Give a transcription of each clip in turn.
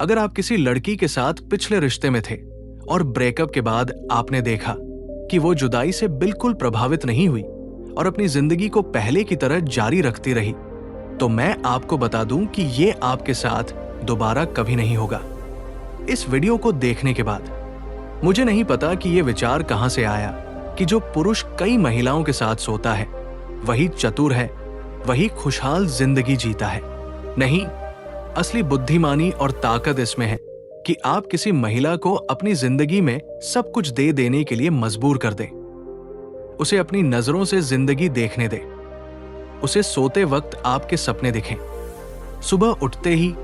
अगर आप किसी लड़की के साथ पिछले रिश्ते में थे और ब्रेकअप के बाद आपने देखा कि वो जुदाई से बिल्कुल प्रभावित नहीं हुई और अपनी जिंदगी को पहले की तरह जारी रखती रही, तो मैं आपको बता दूं कि ये आपके साथ दोबारा कभी नहीं होगा। इस वीडियो को देखने के बाद मुझे नहीं पता कि ये विचार कहां से आया कि जो पुरुष कई महिलाओं के साथ सोता है वही चतुर है, वही खुशहाल जिंदगी जीता है। नहीं, असली बुद्धिमानी और ताकत इसमें है कि आप किसी महिला को अपनी जिंदगी में सब कुछ दे देने के लिए मजबूर कर दें, उसे अपनी नजरों से जिंदगी देखने दें, उसे सोते वक्त आपके सपने दिखें, सुबह उठते ही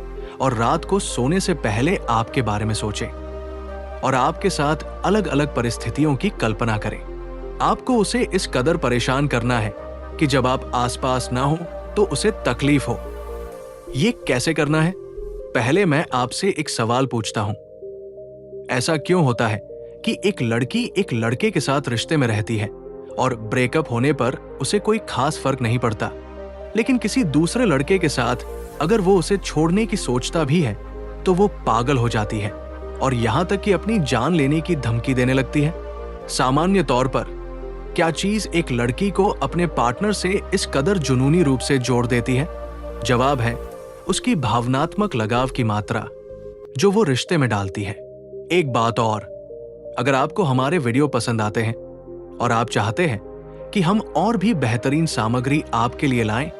और रात को सोने से पहले आपके बारे में सोचें और आपके साथ अलग अलग परिस्थितियों की कल्पना करें। आपको उसे इस कदर परेशान करना है कि जब आप आसपास ना हो तो उसे तकलीफ हो। ये कैसे करना है? पहले मैं आपसे एक सवाल पूछता हूं। ऐसा क्यों होता है कि एक लड़की एक लड़के के साथ रिश्ते में रहती है और ब्रेकअप होने पर उसे कोई खास फर्क नहीं पड़ता, लेकिन किसी दूसरे लड़के के साथ अगर वो उसे छोड़ने की सोचता भी है तो वो पागल हो जाती है और यहां तक कि अपनी जान लेने की धमकी देने लगती है? सामान्य तौर पर क्या चीज एक लड़की को अपने पार्टनर से इस कदर जुनूनी रूप से जोड़ देती है? जवाब है उसकी भावनात्मक लगाव की मात्रा जो वो रिश्ते में डालती है। एक बात और, अगर आपको हमारे वीडियो पसंद आते हैं और आप चाहते हैं कि हम और भी बेहतरीन सामग्री आपके लिए लाएं,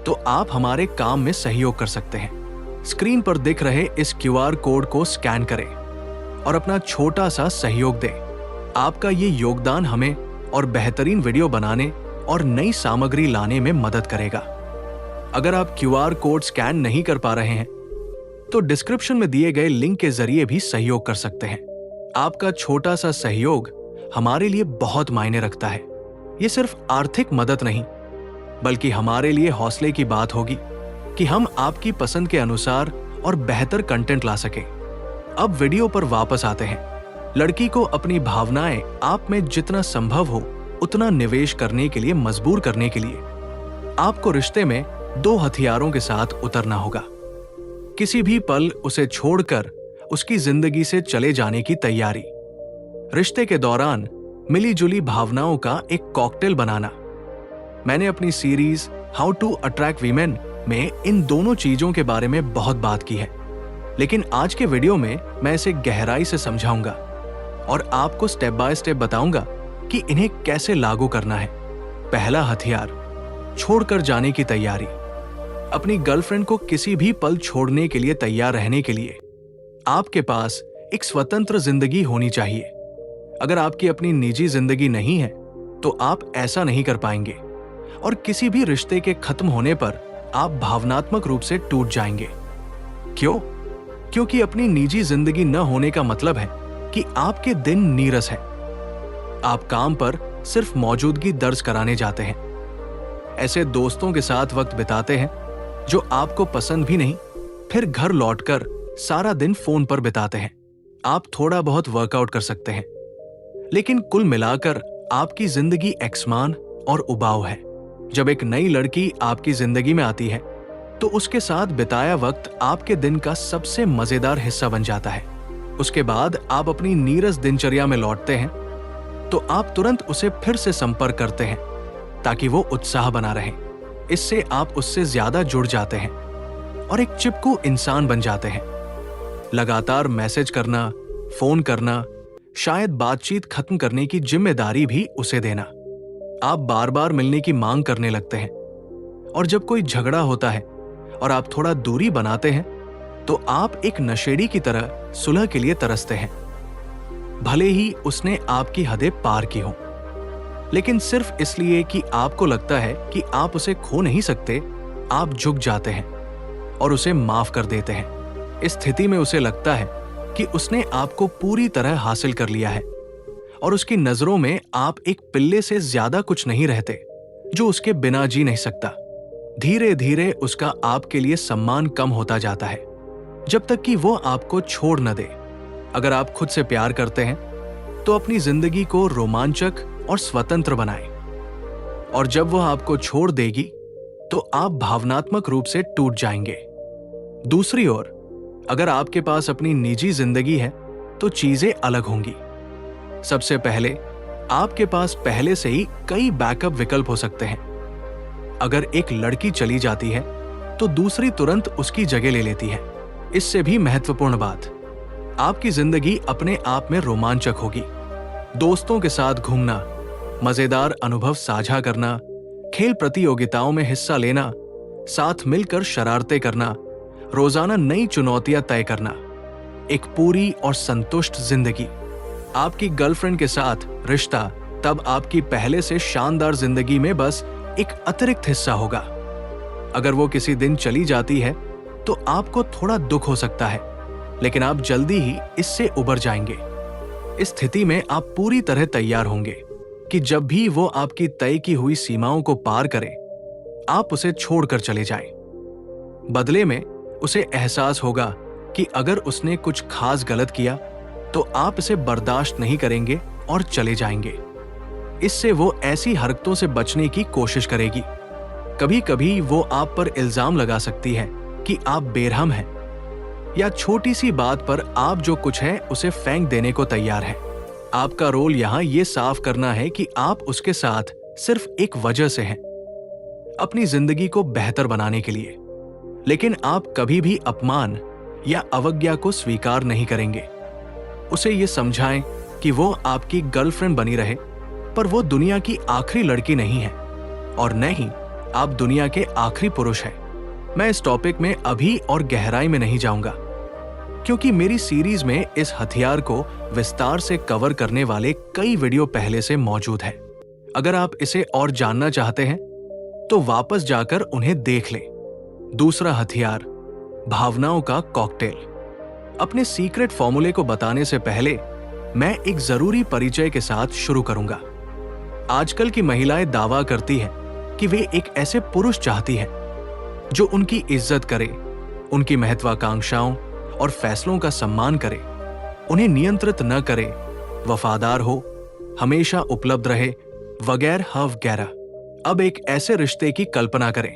तो आप हमारे काम में सहयोग कर सकते हैं। स्क्रीन पर दिख रहे इस QR कोड को स्कैन करें और अपना छोटा सा सहयोग दें। आपका ये योगदान हमें और बेहतरीन वीडियो बनाने और नई सामग्री लाने में मदद करेगा। अगर आप QR कोड स्कैन नहीं कर पा रहे हैं तो डिस्क्रिप्शन में दिए गए लिंक के जरिए भी सहयोग कर सकते हैं। आपका छोटा सा सहयोग हमारे लिए बहुत मायने रखता है। ये सिर्फ आर्थिक मदद नहीं, बल्कि हमारे लिए हौसले की बात होगी कि हम आपकी पसंद के अनुसार और बेहतर कंटेंट ला सकें। अब वीडियो पर वापस आते हैं। लड़की को अपनी भावनाएं आप में जितना संभव हो उतना निवेश करने के लिए मजबूर करने के लिए आपको रिश्ते में 2 हथियारों के साथ उतरना होगा। किसी भी पल उसे छोड़कर उसकी जिंदगी से चले जाने की तैयारी, रिश्ते के दौरान मिली-जुली भावनाओं का एक कॉकटेल बनाना। मैंने अपनी series how to attract women में इन दोनों चीजों के बारे में बहुत बात की है, लेकिन आज के वीडियो में मैं इसे गहराई से समझाऊंगा और आपको स्टेप बाय स्टेप बताऊंगा कि इन्हें कैसे लागू करना है। पहला हथियार, छोड़कर जाने की तैयारी। अपनी गर्लफ्रेंड को किसी भी पल छोड़ने के लिए तैयार रहने के लिए आपके पास एक स्वतंत्र जिंदगी होनी चाहिए। अगर आपकी अपनी निजी जिंदगी नहीं है तो आप ऐसा नहीं कर पाएंगे और किसी भी रिश्ते के खत्म होने पर आप भावनात्मक रूप से टूट जाएंगे। क्यों? क्योंकि अपनी निजी जिंदगी न होने का मतलब है कि आपके दिन नीरस है। आप काम पर सिर्फ मौजूदगी दर्ज कराने जाते हैं, ऐसे दोस्तों के साथ वक्त बिताते हैं जो आपको पसंद भी नहीं, फिर घर लौटकर सारा दिन फोन पर बिताते हैं। आप थोड़ा बहुत वर्कआउट कर सकते हैं, लेकिन कुल मिलाकर आपकी जिंदगी एकसमान और उबाऊ है। जब एक नई लड़की आपकी जिंदगी में आती है तो उसके साथ बिताया वक्त आपके दिन का सबसे मजेदार हिस्सा बन जाता है। उसके बाद आप अपनी नीरस दिनचर्या में लौटते हैं तो आप तुरंत उसे फिर से संपर्क करते हैं ताकि वो उत्साह बना रहे। इससे आप उससे ज्यादा जुड़ जाते हैं और एक चिपकू इंसान बन जाते हैं। लगातार मैसेज करना, फोन करना, शायद बातचीत खत्म करने की जिम्मेदारी भी उसे देना। आप बार बार मिलने की मांग करने लगते हैं और जब कोई झगड़ा होता है और आप थोड़ा दूरी बनाते हैं तो आप एक नशेड़ी की तरह सुलह के लिए तरसते हैं, भले ही उसने आपकी हदें पार की हों। लेकिन सिर्फ इसलिए कि आपको लगता है कि आप उसे खो नहीं सकते, आप झुक जाते हैं और उसे माफ कर देते हैं। इस स्थिति में उसे लगता है कि उसने आपको पूरी तरह हासिल कर लिया है और उसकी नजरों में आप एक पिल्ले से ज्यादा कुछ नहीं रहते जो उसके बिना जी नहीं सकता। धीरे धीरे उसका आपके लिए सम्मान कम होता जाता है जब तक कि वो आपको छोड़ न दे। अगर आप खुद से प्यार करते हैं तो अपनी जिंदगी को रोमांचक और स्वतंत्र बनाएं, और जब वह आपको छोड़ देगी तो आप भावनात्मक रूप से टूट जाएंगे। दूसरी ओर, अगर आपके पास अपनी निजी जिंदगी है तो चीजें अलग होंगी। सबसे पहले आपके पास पहले से ही कई बैकअप विकल्प हो सकते हैं। अगर एक लड़की चली जाती है तो दूसरी तुरंत उसकी जगह ले लेती है। इससे भी महत्वपूर्ण बात, आपकी जिंदगी अपने आप में रोमांचक होगी। दोस्तों के साथ घूमना, मजेदार अनुभव साझा करना, खेल प्रतियोगिताओं में हिस्सा लेना, साथ मिलकर शरारतें करना, रोजाना नई चुनौतियां तय करना, एक पूरी और संतुष्ट जिंदगी। आपकी गर्लफ्रेंड के साथ रिश्ता तब आपकी पहले से शानदार जिंदगी में बस एक अतिरिक्त हिस्सा होगा। अगर वो किसी दिन चली जाती है तो आपको थोड़ा दुख हो सकता है, लेकिन आप जल्दी ही इससे उबर जाएंगे। इस स्थिति में आप पूरी तरह तैयार होंगे कि जब भी वो आपकी तय की हुई सीमाओं को पार करे, आप उसे छोड़कर चले जाएं। बदले में उसे एहसास होगा कि अगर उसने कुछ खास गलत किया तो आप इसे बर्दाश्त नहीं करेंगे और चले जाएंगे। इससे वो ऐसी हरकतों से बचने की कोशिश करेगी। कभी कभी वो आप पर इल्जाम लगा सकती है कि आप बेरहम हैं, या छोटी सी बात पर आप जो कुछ है उसे फेंक देने को तैयार है। आपका रोल यहां ये साफ करना है कि आप उसके साथ सिर्फ एक वजह से हैं, अपनी जिंदगी को बेहतर बनाने के लिए। लेकिन आप कभी भी अपमान या अवज्ञा को स्वीकार नहीं करेंगे। उसे ये समझाएं कि वो आपकी गर्लफ्रेंड बनी रहे, पर वो दुनिया की आखिरी लड़की नहीं है, और न ही आप दुनिया के आखिरी पुरुष हैं। मैं इस टॉपिक में अभी और गहराई में नहीं जाऊंगा, क्योंकि मेरी सीरीज में इस हथियार को विस्तार से कवर करने वाले कई वीडियो पहले से मौजूद हैं। अगर आप इसे और जानना चाहते हैं तो वापस जाकर उन्हें देख लें। दूसरा हथियार, भावनाओं का कॉकटेल। अपने सीक्रेट फॉर्मूले को बताने से पहले मैं एक जरूरी परिचय के साथ शुरू करूंगा। आजकल की महिलाएं दावा करती हैं कि वे एक ऐसे पुरुष चाहती हैं जो उनकी इज्जत करे, उनकी महत्वाकांक्षाओं और फैसलों का सम्मान करे, उन्हें नियंत्रित न करे, वफादार हो, हमेशा उपलब्ध रहे, वगैरह वगैरह। अब एक ऐसे रिश्ते की कल्पना करें।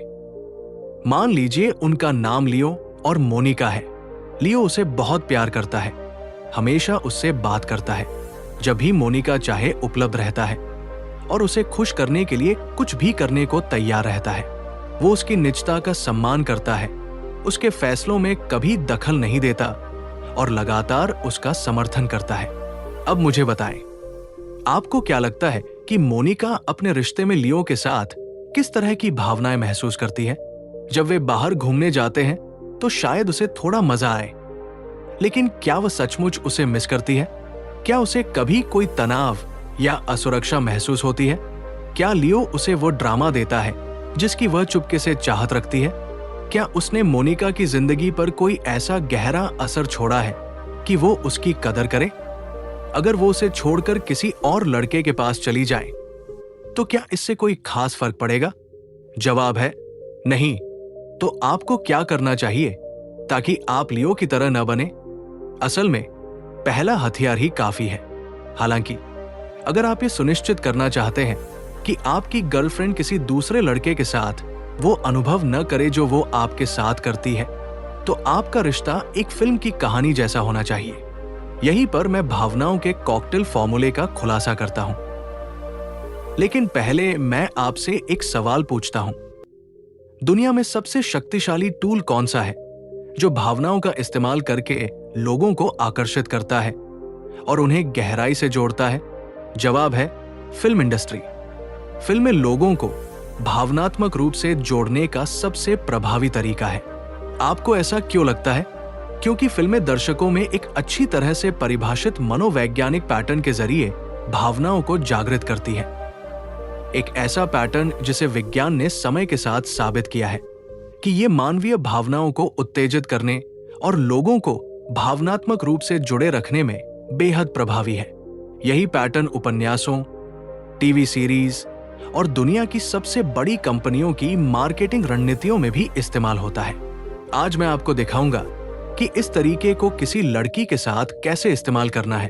मान लीजिए उनका नाम लियो और मोनिका है। लियो उसे बहुत प्यार करता है, हमेशा उससे बात करता है, जब भी मोनिका चाहे उपलब्ध रहता है और उसे खुश करने के लिए कुछ भी करने को तैयार रहता है। वो उसकी निजता का सम्मान करता है, उसके फैसलों में कभी दखल नहीं देता और लगातार उसका समर्थन करता है। अब मुझे बताएं, आपको क्या लगता है कि मोनिका अपने रिश्ते में लियो के साथ किस तरह की भावनाएं महसूस करती है? जब वे बाहर घूमने जाते हैं तो शायद उसे थोड़ा मजा आए, लेकिन क्या वह सचमुच उसे मिस करती है? क्या उसे कभी कोई तनाव या असुरक्षा महसूस होती है? क्या लियो उसे वो ड्रामा देता है जिसकी वह चुपके से चाहत रखती है? क्या उसने मोनिका की जिंदगी पर कोई ऐसा गहरा असर छोड़ा है कि वो उसकी कदर करे? अगर वो उसे छोड़कर किसी और लड़के के पास चली जाए तो क्या इससे कोई खास फर्क पड़ेगा? जवाब है नहीं। तो आपको क्या करना चाहिए ताकि आप लियो की तरह न बने? असल में पहला हथियार ही काफी है। हालांकि अगर आप ये सुनिश्चित करना चाहते हैं कि आपकी गर्लफ्रेंड किसी दूसरे लड़के के साथ वो अनुभव न करे जो वो आपके साथ करती है, तो आपका रिश्ता एक फिल्म की कहानी जैसा होना चाहिए। यहीं पर मैं भावनाओं के कॉकटेल फॉर्मूले का खुलासा करता हूं। लेकिन पहले मैं आपसे एक सवाल पूछता हूं। दुनिया में सबसे शक्तिशाली टूल कौन सा है जो भावनाओं का इस्तेमाल करके लोगों को आकर्षित करता है और उन्हें गहराई से जोड़ता है? जवाब है फिल्म इंडस्ट्री। फिल्में लोगों को भावनात्मक रूप से जोड़ने का सबसे प्रभावी तरीका है। आपको ऐसा क्यों लगता है? क्योंकि फिल्में दर्शकों में एक अच्छी तरह से परिभाषित मनोवैज्ञानिक पैटर्न के जरिए भावनाओं को जागृत करती है। एक ऐसा पैटर्न जिसे विज्ञान ने समय के साथ साबित किया है कि ये मानवीय भावनाओं को उत्तेजित करने और लोगों को भावनात्मक रूप से जुड़े रखने में बेहद प्रभावी है। यही पैटर्न उपन्यासों, टीवी सीरीज और दुनिया की सबसे बड़ी कंपनियों की मार्केटिंग रणनीतियों में भी इस्तेमाल होता है। आज मैं आपको दिखाऊंगा कि इस तरीके को किसी लड़की के साथ कैसे इस्तेमाल करना है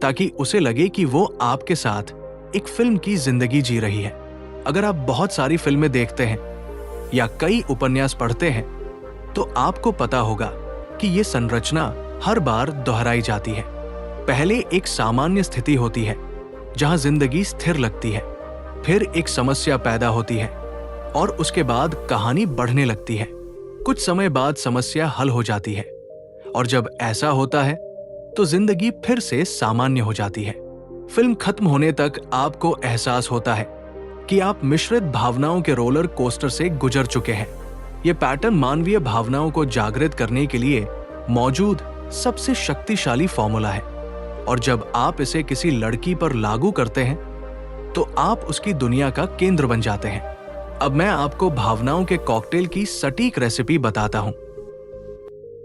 ताकि उसे लगे कि वो आपके साथ एक फिल्म की जिंदगी जी रही है। अगर आप बहुत सारी फिल्में देखते हैं या कई उपन्यास पढ़ते हैं तो आपको पता होगा कि ये संरचना हर बार दोहराई जाती है। पहले एक सामान्य स्थिति होती है जहां जिंदगी स्थिर लगती है, फिर एक समस्या पैदा होती है और उसके बाद कहानी बढ़ने लगती है। कुछ समय बाद समस्या हल हो जाती है और जब ऐसा होता है तो जिंदगी फिर से सामान्य हो जाती है। फिल्म खत्म होने तक आपको एहसास होता है कि आप मिश्रित भावनाओं के रोलर कोस्टर से गुजर चुके हैं। यह पैटर्न मानवीय भावनाओं को जागृत करने के लिए मौजूद सबसे शक्तिशाली फॉर्मूला है और जब आप इसे किसी लड़की पर लागू करते हैं तो आप उसकी दुनिया का केंद्र बन जाते हैं। अब मैं आपको भावनाओं के कॉकटेल की सटीक रेसिपी बताता हूं।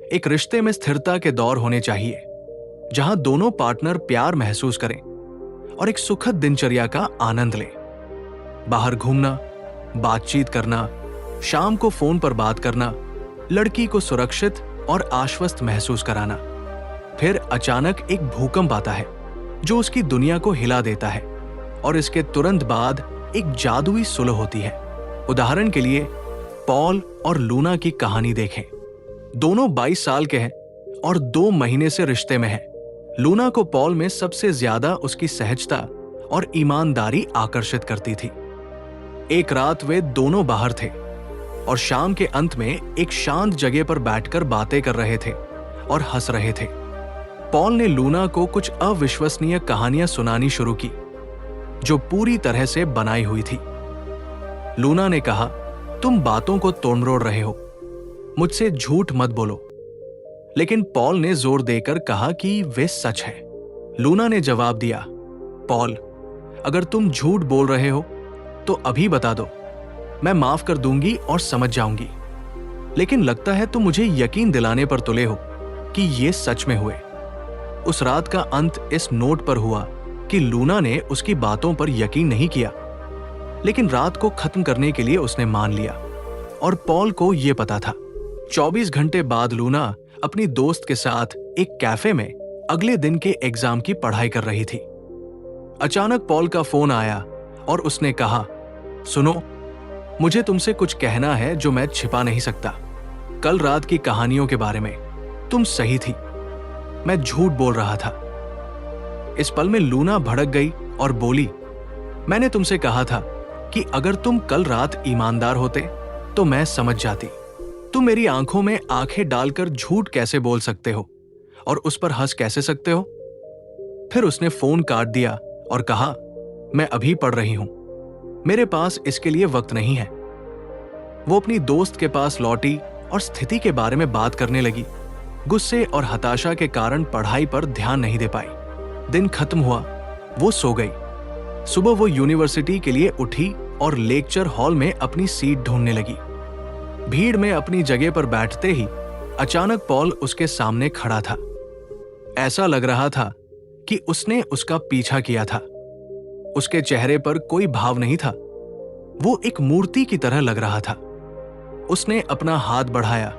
एक रिश्ते में स्थिरता के दौर होने चाहिए जहां दोनों पार्टनर प्यार महसूस करें और एक सुखद दिनचर्या का आनंद लें। बाहर घूमना, बातचीत करना, शाम को फोन पर बात करना, लड़की को सुरक्षित और आश्वस्त महसूस कराना। फिर अचानक एक भूकंप आता है जो उसकी दुनिया को हिला देता है और इसके तुरंत बाद एक जादुई सुलह होती है। उदाहरण के लिए पॉल और लूना की कहानी देखें। दोनों 22 साल के हैं और 2 महीने से रिश्ते में हैं। लूना को पॉल में सबसे ज्यादा उसकी सहजता और ईमानदारी आकर्षित करती थी। एक रात वे दोनों बाहर थे और शाम के अंत में एक शांत जगह पर बैठकर बातें कर रहे थे और हंस रहे थे। पॉल ने लूना को कुछ अविश्वसनीय कहानियां सुनानी शुरू की जो पूरी तरह से बनाई हुई थी। लूना ने कहा, तुम बातों को तोड़ रहे हो, मुझसे झूठ मत बोलो। लेकिन पॉल ने जोर देकर कहा कि वे सच है। लूना ने जवाब दिया, पॉल, अगर तुम झूठ बोल रहे हो तो अभी बता दो, मैं माफ कर दूंगी और समझ जाऊंगी। लेकिन लगता है तुम मुझे यकीन दिलाने पर तुले हो कि ये सच में हुए। उस रात का अंत इस नोट पर हुआ कि लूना ने उसकी बातों पर यकीन नहीं किया, लेकिन रात को खत्म करने के लिए उसने मान लिया और पॉल को यह पता था। 24 घंटे बाद लूना अपनी दोस्त के साथ एक कैफे में अगले दिन के एग्जाम की पढ़ाई कर रही थी। अचानक पॉल का फोन आया और उसने कहा, सुनो, मुझे तुमसे कुछ कहना है जो मैं छिपा नहीं सकता। कल रात की कहानियों के बारे में तुम सही थी, मैं झूठ बोल रहा था। इस पल में लूना भड़क गई और बोली, मैंने तुमसे कहा था कि अगर तुम कल रात ईमानदार होते तो मैं समझ जाती। तुम मेरी आंखों में आंखें डालकर झूठ कैसे बोल सकते हो और उस पर हंस कैसे सकते हो? फिर उसने फोन काट दिया और कहा, मैं अभी पढ़ रही हूं, मेरे पास इसके लिए वक्त नहीं है। वो अपनी दोस्त के पास लौटी और स्थिति के बारे में बात करने लगी। गुस्से और हताशा के कारण पढ़ाई पर ध्यान नहीं दे पाई। दिन खत्म हुआ, वो सो गई। सुबह वो यूनिवर्सिटी के लिए उठी और लेक्चर हॉल में अपनी सीट ढूंढने लगी। भीड़ में अपनी जगह पर बैठते ही अचानक पॉल उसके सामने खड़ा था। ऐसा लग रहा था कि उसने उसका पीछा किया था। उसके चेहरे पर कोई भाव नहीं था, वो एक मूर्ति की तरह लग रहा था। उसने अपना हाथ बढ़ाया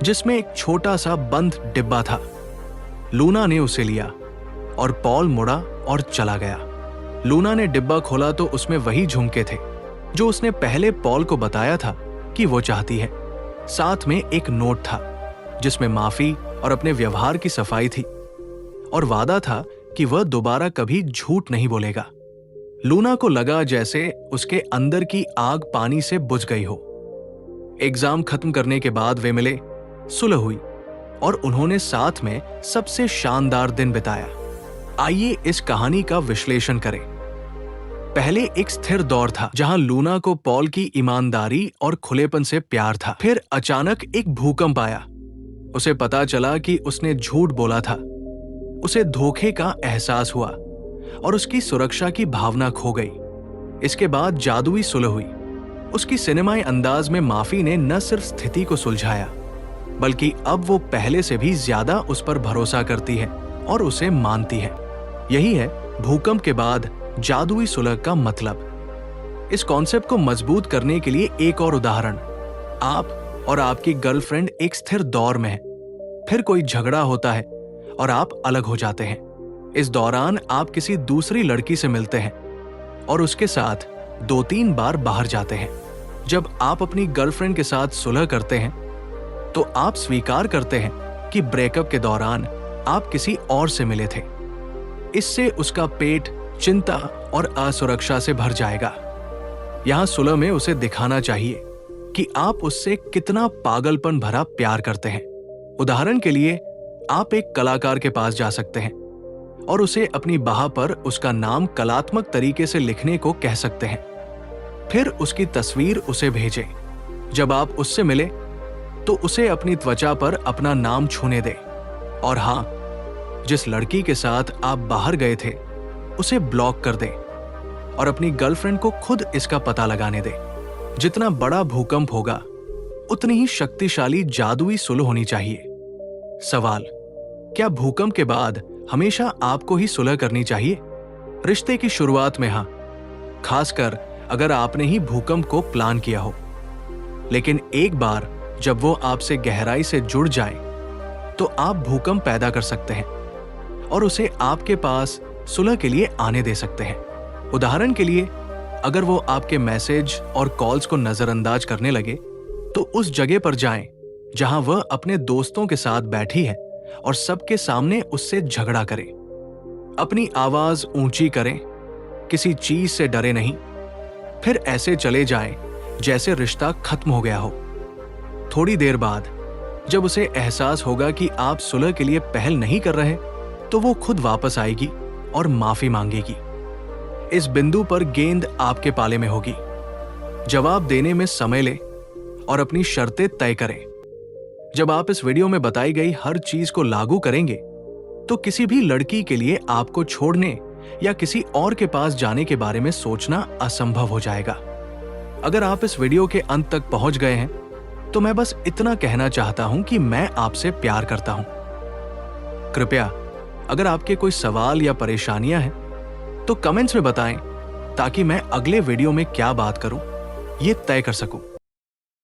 जिसमें एक छोटा सा बंद डिब्बा था। लूना ने उसे लिया और पॉल मुड़ा और चला गया। लूना ने डिब्बा खोला तो उसमें वही झुमके थे जो उसने पहले पॉल को बताया था कि वो चाहती है। साथ में एक नोट था जिसमें माफी और अपने व्यवहार की सफाई थी और वादा था कि वह दोबारा कभी झूठ नहीं बोलेगा। लूना को लगा जैसे उसके अंदर की आग पानी से बुझ गई हो। एग्जाम खत्म करने के बाद वे मिले, सुलह हुई और उन्होंने साथ में सबसे शानदार दिन बिताया। आइए इस कहानी का विश्लेषण करें। पहले एक स्थिर दौर था जहां लूना को पॉल की ईमानदारी और खुलेपन से प्यार था। फिर अचानक एक भूकंप आया। उसे पता चला कि उसने झूठ बोला था। उसे धोखे का एहसास हुआ और उसकी सुरक्षा की भावना खो गई। इसके बाद जादुई सुलह हुई। उसकी सिनेमाई अंदाज में माफी ने न सिर्फ स्थिति को सुलझाया बल्कि अब वो पहले से भी ज्यादा उस पर भरोसा करती है और उसे मानती है। यही है भूकंप के बाद जादुई सुलह का मतलब। इस कॉन्सेप्ट को मजबूत करने के लिए एक और उदाहरण। आप और आपकी गर्लफ्रेंड एक स्थिर दौर में है, फिर कोई झगड़ा होता है और आप अलग हो जाते हैं। इस दौरान आप किसी दूसरी लड़की से मिलते हैं और उसके साथ 2-3 बार बाहर जाते हैं। जब आप अपनी गर्लफ्रेंड के साथ सुलह करते हैं तो आप स्वीकार करते हैं कि ब्रेकअप के दौरान आप किसी और से मिले थे। इससे उसका पेट चिंता और असुरक्षा से भर जाएगा। यहां सुलह में उसे दिखाना चाहिए कि आप उससे कितना पागलपन भरा प्यार करते हैं। उदाहरण के लिए, आप एक कलाकार के पास जा सकते हैं और उसे अपनी बाह पर उसका नाम कलात्मक तरीके से लिखने को कह सकते हैं। फिर उसकी तस्वीर उसे भेजें। जब आप उससे मिले तो उसे अपनी त्वचा पर अपना नाम छूने दें। और हां, जिस लड़की के साथ आप बाहर गए थे उसे ब्लॉक कर दें और अपनी गर्लफ्रेंड को खुद इसका पता लगाने दें। जितना बड़ा भूकंप होगा उतनी ही शक्तिशाली जादुई सुलह होनी चाहिए। सवाल: क्या भूकंप के बाद हमेशा आपको ही सुलह करनी चाहिए? रिश्ते की शुरुआत में हां, खासकर अगर आपने ही भूकंप को प्लान किया हो। लेकिन एक बार जब वो आपसे गहराई से जुड़ जाए तो आप भूकंप पैदा कर सकते हैं और उसे आपके पास सुलह के लिए आने दे सकते हैं। उदाहरण के लिए, अगर वो आपके मैसेज और कॉल्स को नजरअंदाज करने लगे तो उस जगह पर जाएं जहां वह अपने दोस्तों के साथ बैठी है और सबके सामने उससे झगड़ा करें। अपनी आवाज ऊंची करें, किसी चीज से डरे नहीं। फिर ऐसे चले जाएं जैसे रिश्ता खत्म हो गया हो। थोड़ी देर बाद जब उसे एहसास होगा कि आप सुलह के लिए पहल नहीं कर रहे, तो वो खुद वापस आएगी और माफी मांगेगी। इस बिंदु पर गेंद आपके पाले में होगी। जवाब देने में समय ले और अपनी शर्तें तय करें। जब आप इस वीडियो में बताई गई हर चीज को लागू करेंगे तो किसी भी लड़की के लिए आपको छोड़ने या किसी और के पास जाने के बारे में सोचना असंभव हो जाएगा। अगर आप इस वीडियो के अंत तक पहुंच गए हैं तो मैं बस इतना कहना चाहता हूं कि मैं आपसे प्यार करता हूं। कृपया अगर आपके कोई सवाल या परेशानियां हैं तो कमेंट्स में बताएं ताकि मैं अगले वीडियो में क्या बात करूं ये तय कर सकूं।